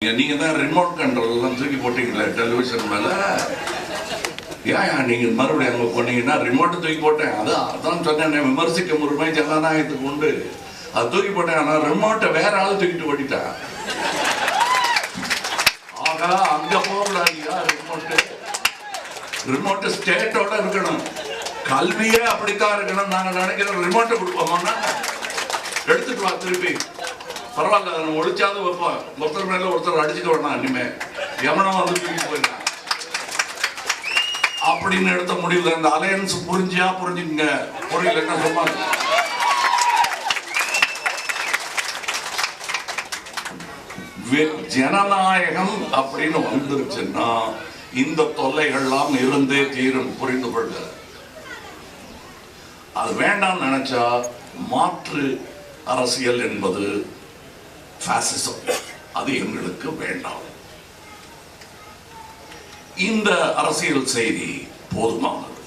நீங்க தான் remote control எல்லாம் தூக்கி போட்டீங்களே டெலிவிஷன் மேல. ஏன் நீங்க மறுபடியும் அங்க போனீங்கன்னா ரிமோட்டை தூக்கி போட்டேன். அதான் சொன்னேன், விமர்சிக்க உரிமை ஜனநாயகத்துக்கு உண்டு. அது தூக்கி போட்டேன். ஆனா ரிமோட்டை வேற ஆள் தூக்கிட்டு ஓடிட்டான். ஆகா, அங்க போகக்கூடாதியா. ரிமோட்டு ஸ்டேட்டோட இருக்கணும். கல்வியே அப்படித்தான் இருக்கணும். நாங்க நினைக்கிறோம் ரிமோட்டை கொடுப்போம்னா எடுத்துட்டு வா திருப்பி. பரவாயில்ல, நம்ம ஒழிச்சாவது வைப்போம். ஒருத்தர் மேல ஒருத்தர் அடிச்சுக்க வேணாம். இனிமே எவனும் வந்து தூக்கி போயிடலாம் அப்படின்னு எடுத்த முடியல. இந்த அலையன்ஸ் புரிஞ்சுங்க. புரியலன்னா சும்மா ஜனநாயகம் அப்படின்னு வந்துருச்சுன்னா இந்த தொல்லைகள்லாம் இருந்தே தீரும். புரிந்து கொள்ள. அது வேண்டாம் நினைச்சா மாற்று அரசியல் என்பது பாசிசம். அது எங்களுக்கு வேண்டாம். இந்த அரசியல் செய்தி போதுமானது.